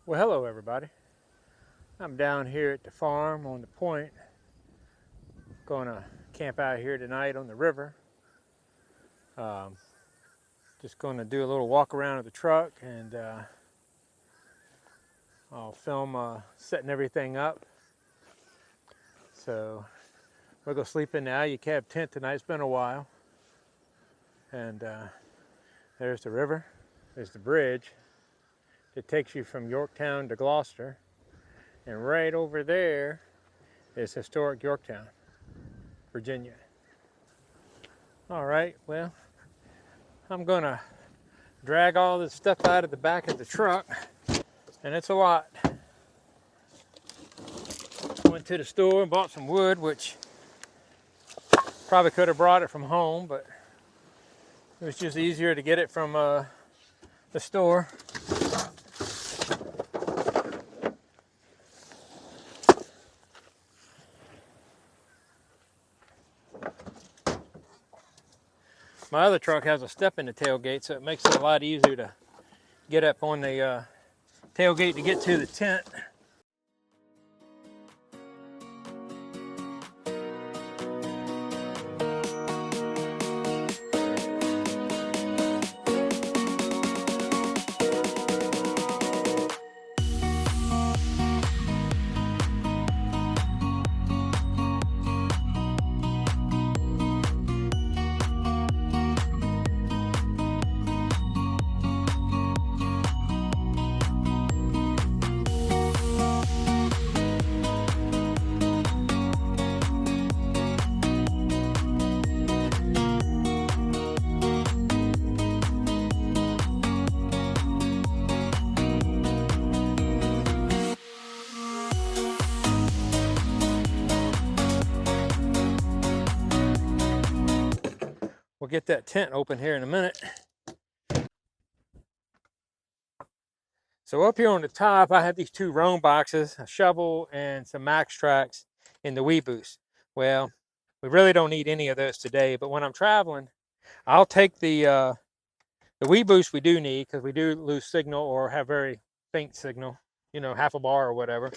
Well, hello everybody. I'm down here at the farm on the point. Gonna camp out here tonight on the river. Um, just gonna do a little walk around of the truck and I'll film setting everything up. So we're gonna sleep in the Alu Cab tent tonight. It's been a while. And there's the river. There's the bridge that takes you from Yorktown to Gloucester. And right over there is historic Yorktown, Virginia. All right, well, I'm gonna drag all this stuff out of the back of the truck, and it's a lot. Went to the store and bought some wood, which probably could have brought it from home, but it was just easier to get it from the store. My other truck has a step in the tailgate, so it makes it a lot easier to get up on the tailgate to get to the tent. We'll get that tent open here in a minute. So up here on the top, I have these two Roam boxes, a shovel and some Max Tracks in the Wee Boost. Well, we really don't need any of those today, but when I'm traveling, I'll take the Wee Boost we do need because we do lose signal or have very faint signal, you know, half a bar or whatever.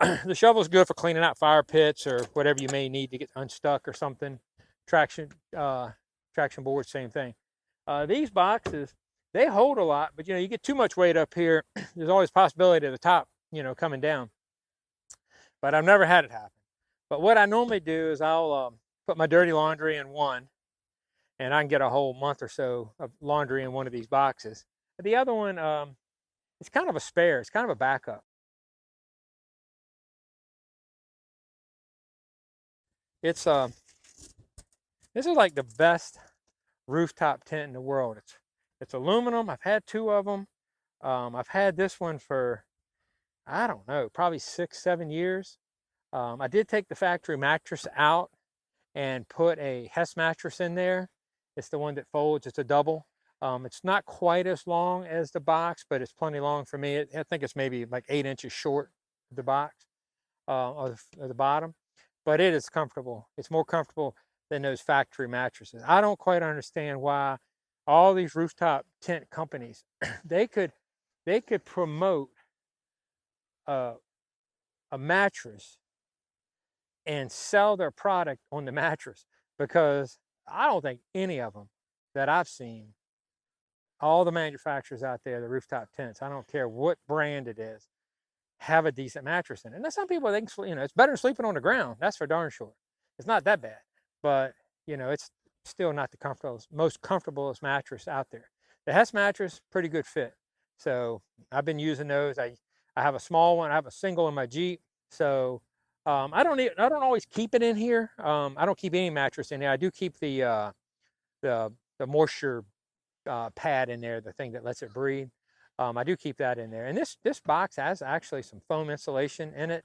The shovel's good for cleaning out fire pits or whatever you may need to get unstuck or something. Traction board, same thing. These boxes, they hold a lot, but you know, you get too much weight up here, there's always possibility of the top, you know, coming down. But I've never had it happen. But what I normally do is I'll put my dirty laundry in one, and I can get a whole month or so of laundry in one of these boxes. The other one, it's kind of a spare. It's kind of a backup. It's this is like the best rooftop tent in the world. It's aluminum. I've had two of them. I've had this one for, I don't know, probably 6, 7 years. I did take the factory mattress out and put a Hess mattress in there. It's the one that folds. It's a double. It's not quite as long as the box, but it's plenty long for me. I think it's maybe like 8 inches short of the box or the bottom, but it is comfortable. It's more comfortable than those factory mattresses. I don't quite understand why all these rooftop tent companies they could promote a, a mattress and sell their product on the mattress, because I don't think any of them that I've seen, all the manufacturers out there, the rooftop tents, I don't care what brand it is, have a decent mattress in it. And there's some people, they can sleep, you know, it's better than sleeping on the ground. That's for darn sure. It's not that bad, but you know, it's still not the most comfortablest mattress out there. The Hess mattress, pretty good fit. So I've been using those. I have a small one. I have a single in my Jeep. So I don't always keep it in here. I don't keep any mattress in there. I do keep the moisture pad in there, the thing that lets it breathe. I do keep that in there. And this box has actually some foam insulation in it,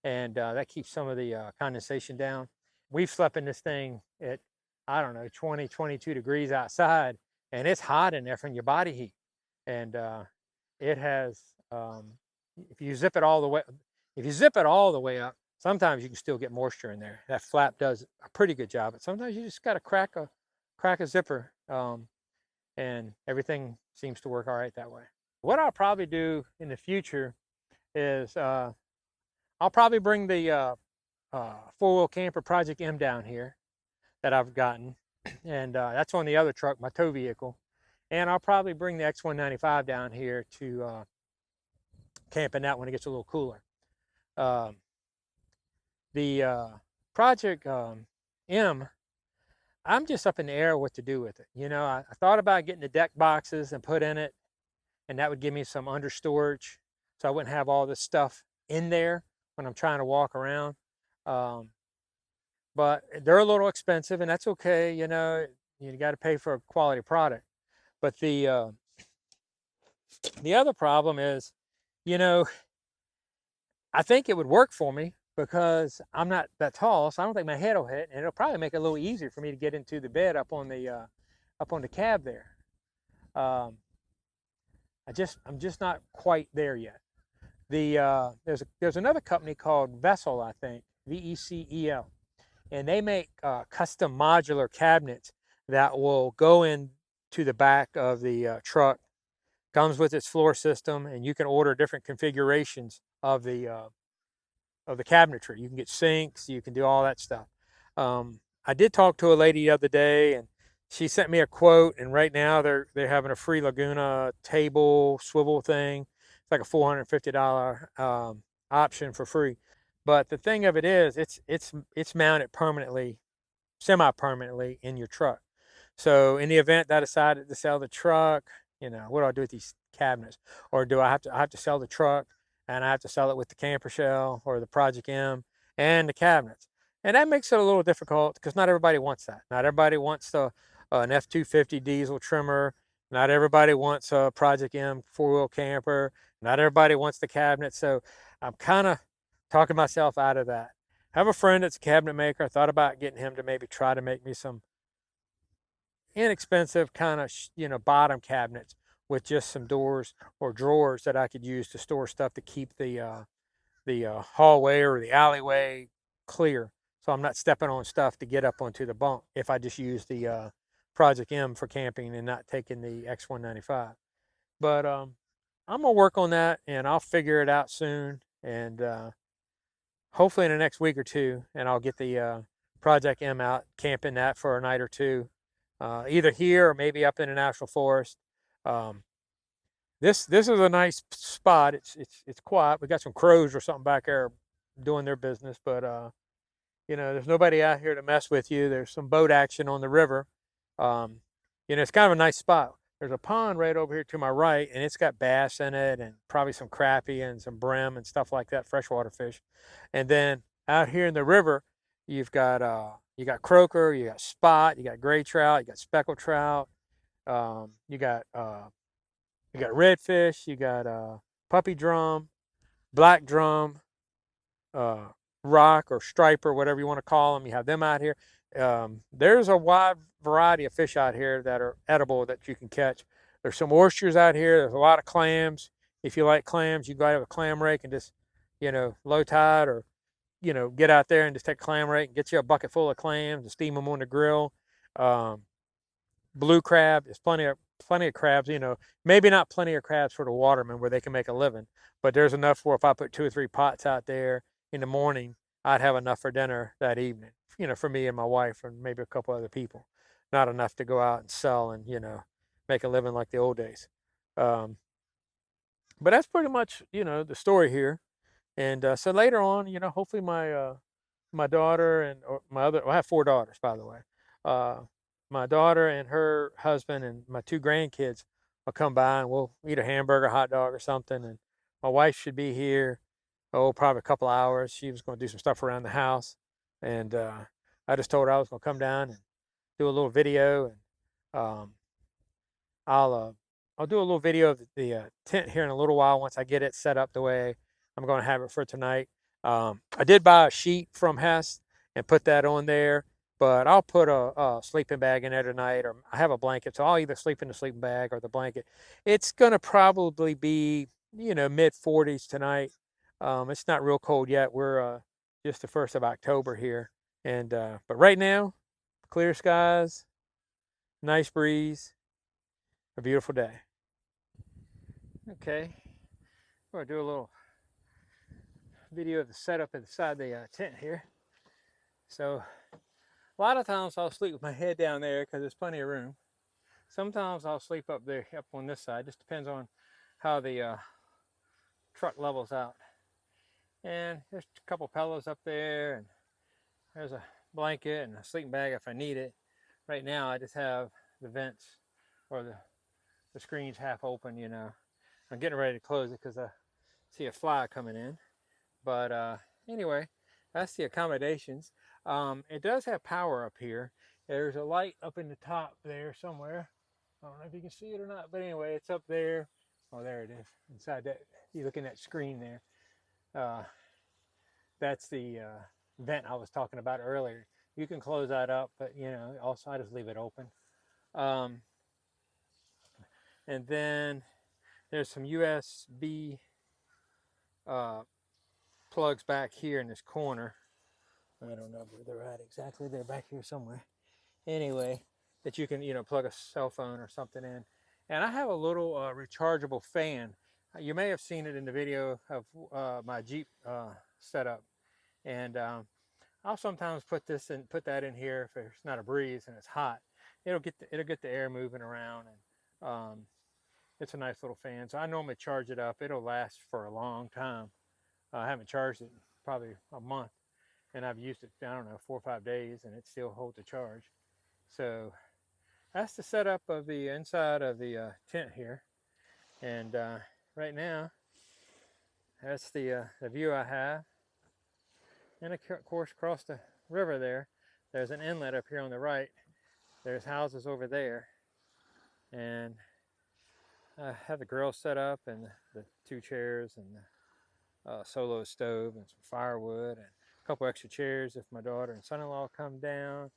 and that keeps some of the condensation down. We've slept in this thing at, I don't know, 20, 22 degrees outside, and it's hot in there from your body heat. And it has, if you zip it all the way up, sometimes you can still get moisture in there. That flap does a pretty good job, but sometimes you just got to crack a zipper, and everything seems to work all right that way. what I'll probably do in the future is I'll probably bring the four-wheel camper Project M down here that I've gotten, and that's on the other truck, my tow vehicle. And I'll probably bring the X195 down here to camp in that when it gets a little cooler. Um, the Project M, I'm just up in the air what to do with it. You know, I thought about getting the deck boxes and put in it, and that would give me some under storage, so I wouldn't have all this stuff in there when I'm trying to walk around. Um, but they're a little expensive, and that's okay. You know, you got to pay for a quality product. But the other problem is, you know, I think it would work for me because I'm not that tall, so I don't think my head will hit, and it'll probably make it a little easier for me to get into the bed up on the cab there. Um, I'm just not quite there yet. There's another company called Vessel, I think, Vecel, and they make custom modular cabinets that will go into the back of the truck. Comes with its floor system, and you can order different configurations of the cabinetry. You can get sinks, you can do all that stuff. I did talk to a lady the other day, and she sent me a quote. And right now they're having a free Laguna table swivel thing. It's like a $450 option for free. But the thing of it is, it's mounted permanently, semi-permanently in your truck. So in the event that I decided to sell the truck, you know, what do I do with these cabinets? Or do I have to sell the truck and I have to sell it with the camper shell or the Project M and the cabinets? And that makes it a little difficult because not everybody wants that. Not everybody wants an F350 diesel Tremor. Not everybody wants a Project M four-wheel camper. Not everybody wants the cabinet. So I'm kind of talking myself out of that. I have a friend that's a cabinet maker. I thought about getting him to maybe try to make me some inexpensive kind of bottom cabinets with just some doors or drawers that I could use to store stuff to keep the hallway or the alleyway clear, so I'm not stepping on stuff to get up onto the bunk if I just use the Project M for camping and not taking the X195. But I'm gonna work on that, and I'll figure it out soon, and hopefully in the next week or two, and I'll get the Project M out, camp in that for a night or two, either here or maybe up in the national forest. Um, this is a nice spot. It's quiet. We got some crows or something back there doing their business, but you know, there's nobody out here to mess with you. There's some boat action on the river. Um, you know, it's kind of a nice spot. There's a pond right over here to my right, and it's got bass in it, and probably some crappie and some brim and stuff like that, freshwater fish. And then out here in the river, you got croaker, you got spot, you got gray trout, you got speckled trout, um, you got uh, you got redfish, you got puppy drum, black drum, uh, rock or striper, whatever you want to call them. You have them out here. There's a wide variety of fish out here that are edible that you can catch. There's some oysters out here. There's a lot of clams. If you like clams, you go have a clam rake and just, low tide or, get out there and just take a clam rake and get you a bucket full of clams and steam them on the grill. Um, Blue crab. There's plenty of crabs. Maybe not plenty of crabs for the watermen where they can make a living, but there's enough for if I put 2 or 3 pots out there in the morning, I'd have enough for dinner that evening. For me and my wife and maybe a couple other people. Not enough to go out and sell and make a living like the old days. Um, but that's pretty much the story here. And so later on, hopefully my daughter and or my other, well, I have 4 daughters, by the way. Uh, my daughter and her husband and my 2 grandkids will come by and we'll eat a hamburger, hot dog, or something. And my wife should be here, probably a couple hours. She was going to do some stuff around the house, and I just told her I was going to come down and do a little video, and I'll uh, I'll do a little video of the tent here in a little while once I get it set up the way I'm going to have it for tonight. I did buy a sheet from Hess and put that on there, but I'll put a sleeping bag in there tonight, or I have a blanket, so I'll either sleep in the sleeping bag or the blanket. It's going to probably be mid 40s tonight. It's not real cold yet. We're just the 1st of October here, and but right now, clear skies, nice breeze, a beautiful day. Okay, I'm gonna do a little video of the setup inside the tent here. So a lot of times I'll sleep with my head down there because there's plenty of room. Sometimes I'll sleep up there, up on this side. Just depends on how the truck levels out. And there's a couple pillows up there, and there's a blanket and a sleeping bag if I need it. Right now I just have the vents or the screens half open, you know. I'm getting ready to close it because I see a fly coming in. But anyway, that's the accommodations. It does have power up here. There's a light up in the top there somewhere. I don't know if you can see it or not, but anyway, it's up there. Oh, there it is. Inside that, you look in that screen there. That's the vent I was talking about earlier. You can close that up, but you know, also I just leave it open. And then there's some USB plugs back here in this corner. I don't know where they're at exactly. They're back here somewhere. Anyway, that you can, you know, plug a cell phone or something in. And I have a little rechargeable fan. You may have seen it in the video of my Jeep setup. And I'll sometimes put that in here if there's not a breeze and it's hot. It'll get the air moving around, and it's a nice little fan. So I normally charge it up. It'll last for a long time. I haven't charged it in probably a month, and I've used it, I don't know, 4 or 5 days, and it still holds a charge. So that's the setup of the inside of the tent here. And right now, that's the view I have. And of course, across the river there's an inlet up here on the right. There's houses over there. And I have the grill set up, and the 2 chairs, and the solo stove, and some firewood, and a couple extra chairs if my daughter and son-in-law come down.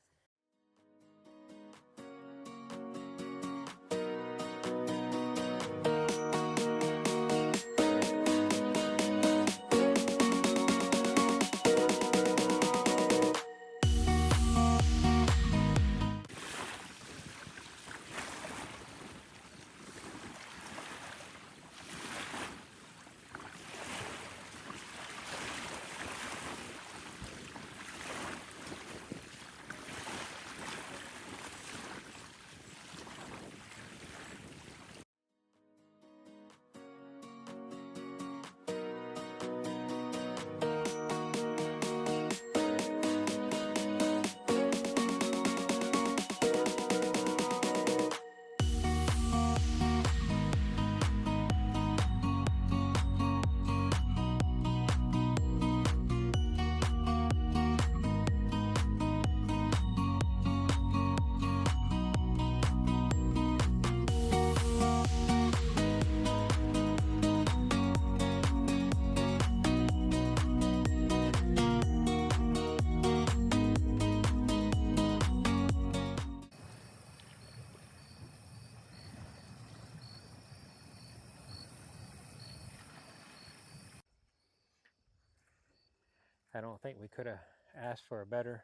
I don't think we could have asked for a better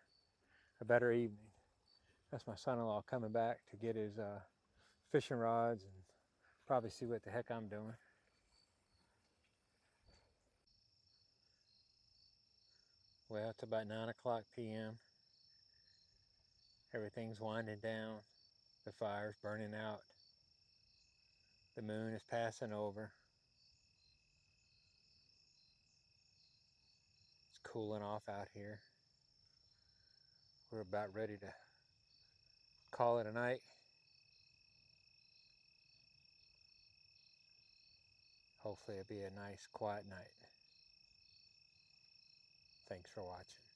evening. That's my son-in-law coming back to get his fishing rods and probably see what the heck I'm doing. Well, it's about 9:00 p.m. Everything's winding down. The fire's burning out. The moon is passing over. It's cooling off out here. We're about ready to call it a night. Hopefully it'll be a nice, quiet night. Thanks for watching.